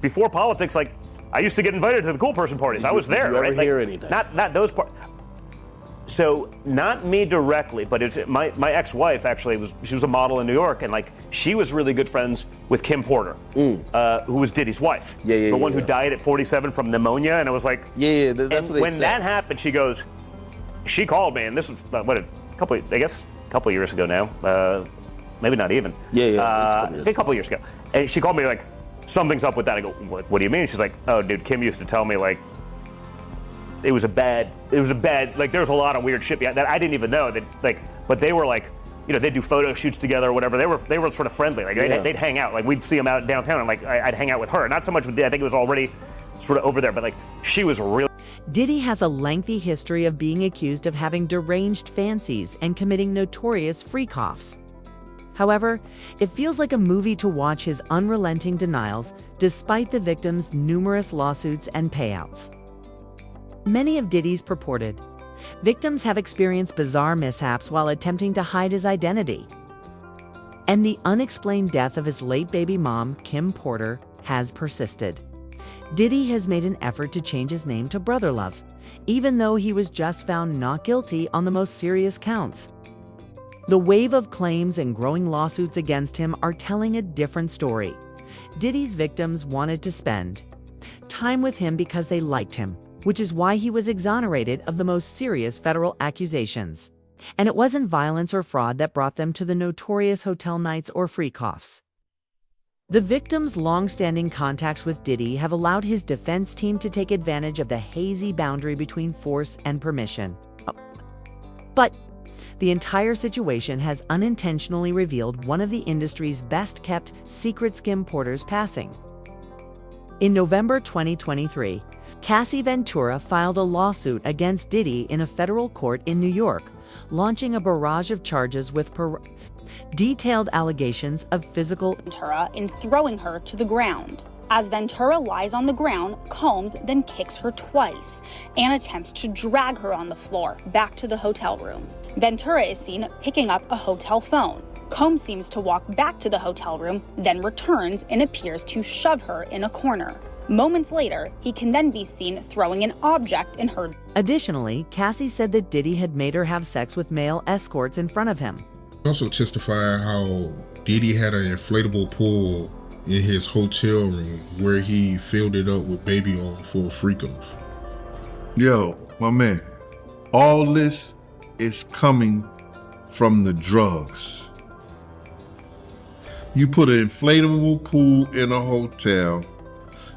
before politics, like, I used to get invited to the cool person parties. I was there, did you ever right? hear like, anything? Not those parts. So not me directly, but it's my ex-wife actually she was a model in New York, and like she was really good friends with Kim Porter, who was Diddy's wife, the one who died at 47 from pneumonia, and it was like, that's what they when said. that happened, she called me, and this was a couple years ago now, maybe not even, a couple years ago, and she called me like, something's up with that. I go, what do you mean? She's like, oh, dude, Kim used to tell me like. It was a bad, like there's a lot of weird shit that I didn't even know that like, but they were like, you know, they'd do photo shoots together or whatever. They were sort of friendly. Like they'd hang out. Like we'd see them out downtown and like I'd hang out with her. Not so much with Diddy. I think it was already sort of over there, but like she was really. Diddy has a lengthy history of being accused of having deranged fancies and committing notorious freak-offs. However, it feels like a movie to watch his unrelenting denials despite the victim's numerous lawsuits and payouts. Many of Diddy's purported victims have experienced bizarre mishaps while attempting to hide his identity. And the unexplained death of his late baby mom, Kim Porter, has persisted. Diddy has made an effort to change his name to Brother Love, even though he was just found not guilty on the most serious counts. The wave of claims and growing lawsuits against him are telling a different story. Diddy's victims wanted to spend time with him because they liked him, which is why he was exonerated of the most serious federal accusations. And it wasn't violence or fraud that brought them to the notorious hotel nights or freak-offs. The victim's long-standing contacts with Diddy have allowed his defense team to take advantage of the hazy boundary between force and permission. But the entire situation has unintentionally revealed one of the industry's best-kept secrets: Kim Porter's passing. In November 2023, Cassie Ventura filed a lawsuit against Diddy in a federal court in New York, launching a barrage of charges with detailed allegations of physical Ventura in throwing her to the ground. As Ventura lies on the ground, Combs then kicks her twice and attempts to drag her on the floor back to the hotel room. Ventura is seen picking up a hotel phone. Combs seems to walk back to the hotel room, then returns and appears to shove her in a corner. Moments later, he can then be seen throwing an object in her. Additionally, Cassie said that Diddy had made her have sex with male escorts in front of him. Also testified how Diddy had an inflatable pool in his hotel room where he filled it up with baby oil for freak-offs. Yo, my man, all this is coming from the drugs. You put an inflatable pool in a hotel,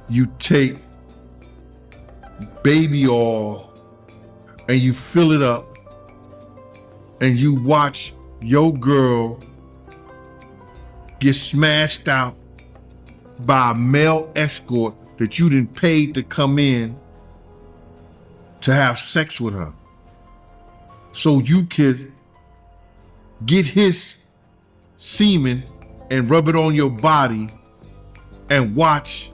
you take baby oil and you fill it up, and you watch your girl get smashed out by a male escort that you didn't pay to come in to have sex with her, so you could get his semen and rub it on your body and watch.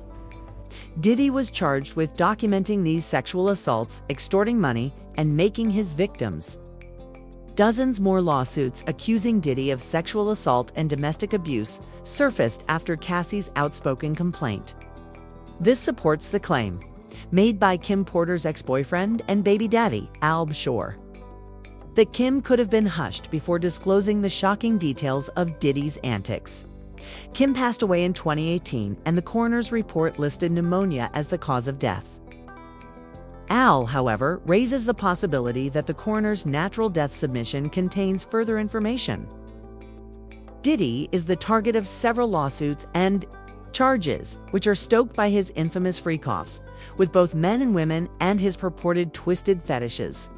Diddy was charged with documenting these sexual assaults, extorting money, and making his victims. Dozens more lawsuits accusing Diddy of sexual assault and domestic abuse surfaced after Cassie's outspoken complaint. This supports the claim, made by Kim Porter's ex-boyfriend and baby daddy, Alb Shore, that Kim could have been hushed before disclosing the shocking details of Diddy's antics. Kim passed away in 2018, and the coroner's report listed pneumonia as the cause of death. Al, however, raises the possibility that the coroner's natural death submission contains further information. Diddy is the target of several lawsuits and charges, which are stoked by his infamous freak-offs with both men and women and his purported twisted fetishes.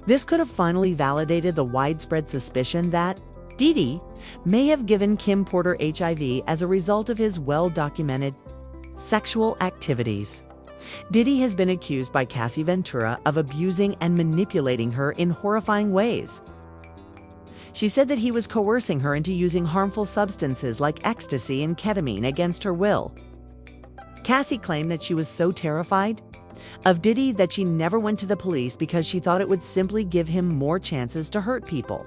This could have finally validated the widespread suspicion that Diddy may have given Kim Porter HIV as a result of his well-documented sexual activities. Diddy has been accused by Cassie Ventura of abusing and manipulating her in horrifying ways. She said that he was coercing her into using harmful substances like ecstasy and ketamine against her will. Cassie claimed that she was so terrified of Diddy that she never went to the police because she thought it would simply give him more chances to hurt people.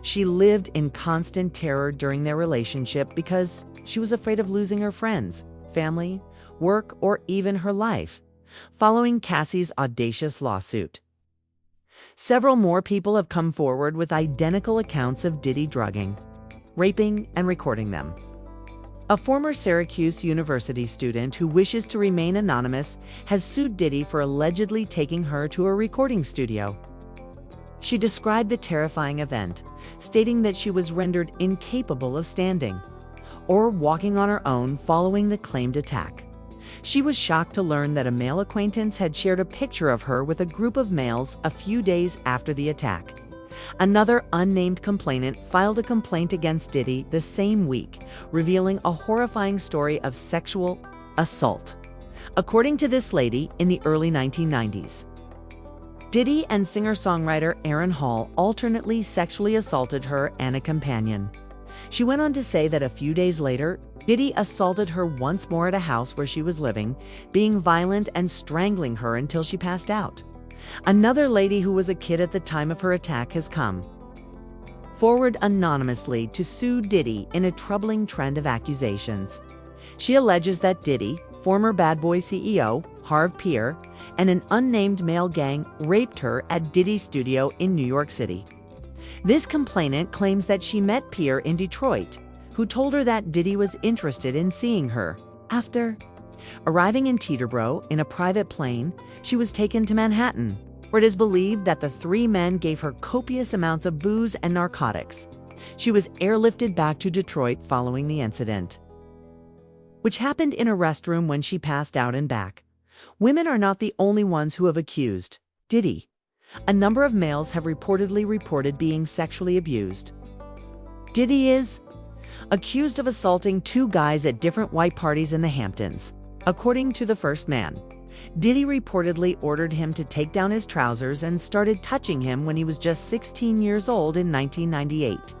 She lived in constant terror during their relationship because she was afraid of losing her friends, family, work, or even her life, following Cassie's audacious lawsuit. Several more people have come forward with identical accounts of Diddy drugging, raping, and recording them. A former Syracuse University student who wishes to remain anonymous has sued Diddy for allegedly taking her to a recording studio. She described the terrifying event, stating that she was rendered incapable of standing or walking on her own following the claimed attack. She was shocked to learn that a male acquaintance had shared a picture of her with a group of males a few days after the attack. Another unnamed complainant filed a complaint against Diddy the same week, revealing a horrifying story of sexual assault. According to this lady, in the early 1990s, Diddy and singer-songwriter Aaron Hall alternately sexually assaulted her and a companion. She went on to say that a few days later, Diddy assaulted her once more at a house where she was living, being violent and strangling her until she passed out. Another lady who was a kid at the time of her attack has come forward anonymously to sue Diddy in a troubling trend of accusations. She alleges that Diddy, former Bad Boy CEO Harv Peer, and an unnamed male gang raped her at Diddy's studio in New York City. This complainant claims that she met Peer in Detroit, who told her that Diddy was interested in seeing her. After arriving in Teterboro in a private plane, she was taken to Manhattan, where it is believed that the three men gave her copious amounts of booze and narcotics. She was airlifted back to Detroit following the incident, which happened in a restroom when she passed out and back. Women are not the only ones who have accused Diddy. A number of males have reportedly reported being sexually abused. Diddy is accused of assaulting two guys at different white parties in the Hamptons. According to the first man, Diddy reportedly ordered him to take down his trousers and started touching him when he was just 16 years old in 1998,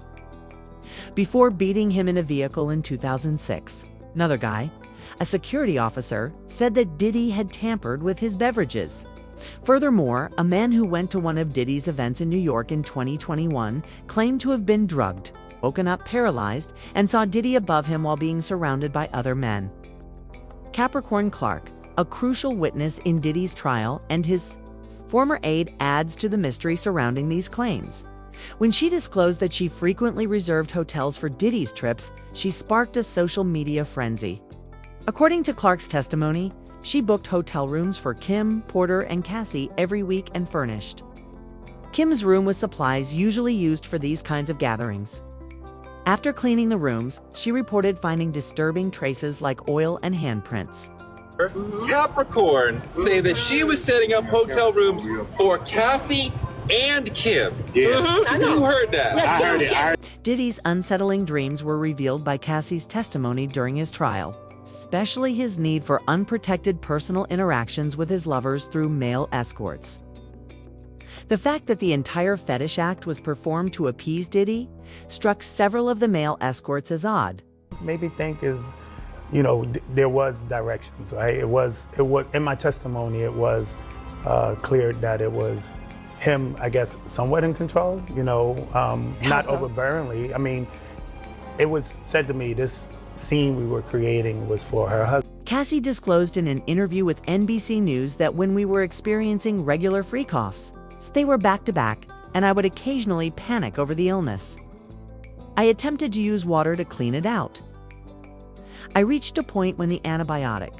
before beating him in a vehicle in 2006. Another guy, a security officer, said that Diddy had tampered with his beverages. Furthermore, a man who went to one of Diddy's events in New York in 2021 claimed to have been drugged, woken up paralyzed, and saw Diddy above him while being surrounded by other men. Capricorn Clark, a crucial witness in Diddy's trial and his former aide, adds to the mystery surrounding these claims. When she disclosed that she frequently reserved hotels for Diddy's trips, she sparked a social media frenzy. According to Clark's testimony, she booked hotel rooms for Kim, Porter, and Cassie every week and furnished Kim's room with supplies usually used for these kinds of gatherings. After cleaning the rooms, she reported finding disturbing traces like oil and handprints. Capricorn say that she was setting up hotel rooms for Cassie and Kim. Yeah. I know. You heard that. I heard it. Diddy's unsettling dreams were revealed by Cassie's testimony during his trial, especially his need for unprotected personal interactions with his lovers through male escorts. The fact that the entire fetish act was performed to appease Diddy struck several of the male escorts as odd. Made me think is, there was directions, right? It was in my testimony, it was clear that it was him, I guess, somewhat in control, not overbearingly. I mean, it was said to me this scene we were creating was for her husband. Cassie disclosed in an interview with NBC News that when we were experiencing regular freak offs, they were back to back, and I would occasionally panic over the illness. I attempted to use water to clean it out. I reached a point when the antibiotic,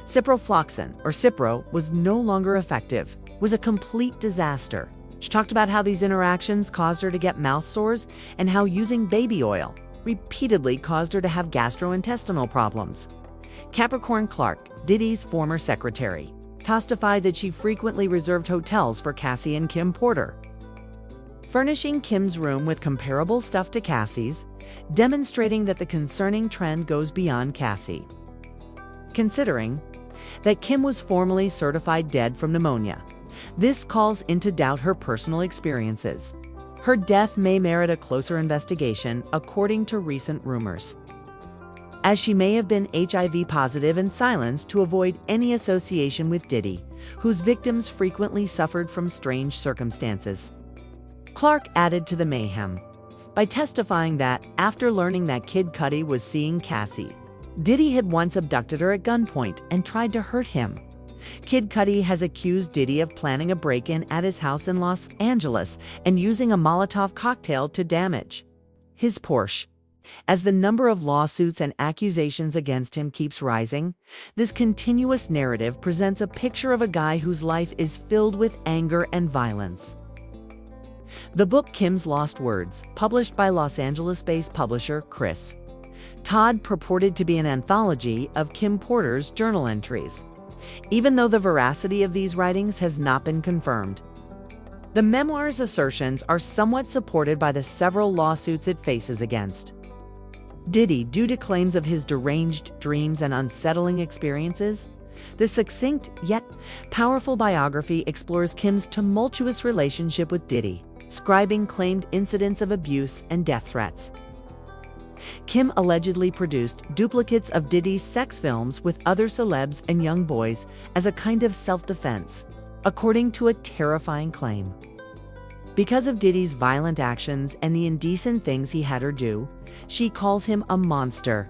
ciprofloxacin, or Cipro, was no longer effective. It was a complete disaster. She talked about how these interactions caused her to get mouth sores and how using baby oil repeatedly caused her to have gastrointestinal problems. Capricorn Clark, Diddy's former secretary, testified that she frequently reserved hotels for Cassie and Kim Porter, furnishing Kim's room with comparable stuff to Cassie's, demonstrating that the concerning trend goes beyond Cassie. Considering that Kim was formally certified dead from pneumonia, this calls into doubt her personal experiences. Her death may merit a closer investigation, according to recent rumors, as she may have been HIV positive and silenced to avoid any association with Diddy, whose victims frequently suffered from strange circumstances. Clark added to the mayhem by testifying that after learning that Kid Cudi was seeing Cassie, Diddy had once abducted her at gunpoint and tried to hurt him. Kid Cudi has accused Diddy of planning a break-in at his house in Los Angeles and using a Molotov cocktail to damage his Porsche. As the number of lawsuits and accusations against him keeps rising, this continuous narrative presents a picture of a guy whose life is filled with anger and violence. The book Kim's Lost Words, published by Los Angeles-based publisher Chris Todd, purported to be an anthology of Kim Porter's journal entries, even though the veracity of these writings has not been confirmed. The memoir's assertions are somewhat supported by the several lawsuits it faces against Diddy due to claims of his deranged dreams and unsettling experiences. The succinct yet powerful biography explores Kim's tumultuous relationship with Diddy, describing claimed incidents of abuse and death threats. Kim allegedly produced duplicates of Diddy's sex films with other celebs and young boys as a kind of self-defense, according to a terrifying claim. Because of Diddy's violent actions and the indecent things he had her do, she calls him a monster.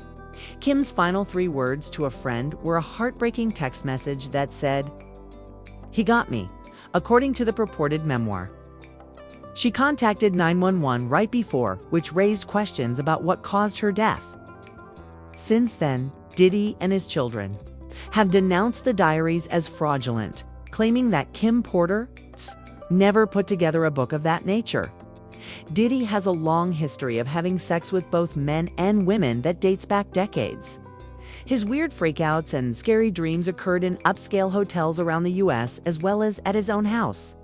Kim's final 3 words to a friend were a heartbreaking text message that said, "He got me," according to the purported memoir. She contacted 911 right before, which raised questions about what caused her death. Since then, Diddy and his children have denounced the diaries as fraudulent, claiming that Kim Porter never put together a book of that nature. Diddy has a long history of having sex with both men and women that dates back decades. His weird freakouts and scary dreams occurred in upscale hotels around the U.S. as well as at his own house.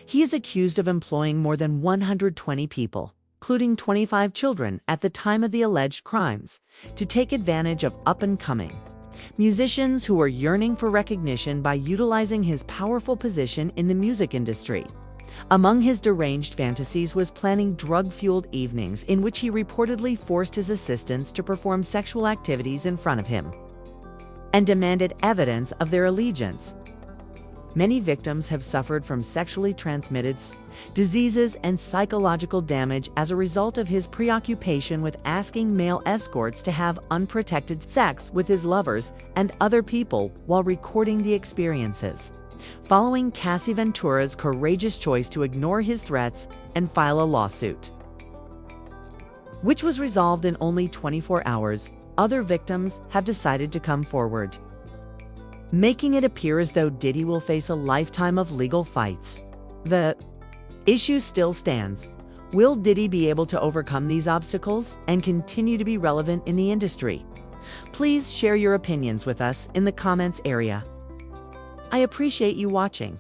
He is accused of employing more than 120 people, including 25 children at the time of the alleged crimes, to take advantage of up-and-coming musicians who were yearning for recognition by utilizing his powerful position in the music industry. Among his deranged fantasies was planning drug-fueled evenings in which he reportedly forced his assistants to perform sexual activities in front of him and demanded evidence of their allegiance. Many victims have suffered from sexually transmitted diseases and psychological damage as a result of his preoccupation with asking male escorts to have unprotected sex with his lovers and other people while recording the experiences, following Cassie Ventura's courageous choice to ignore his threats and file a lawsuit, which was resolved in only 24 hours. Other victims have decided to come forward, making it appear as though Diddy will face a lifetime of legal fights. The issue still stands. Will Diddy be able to overcome these obstacles and continue to be relevant in the industry? Please share your opinions with us in the comments area. I appreciate you watching.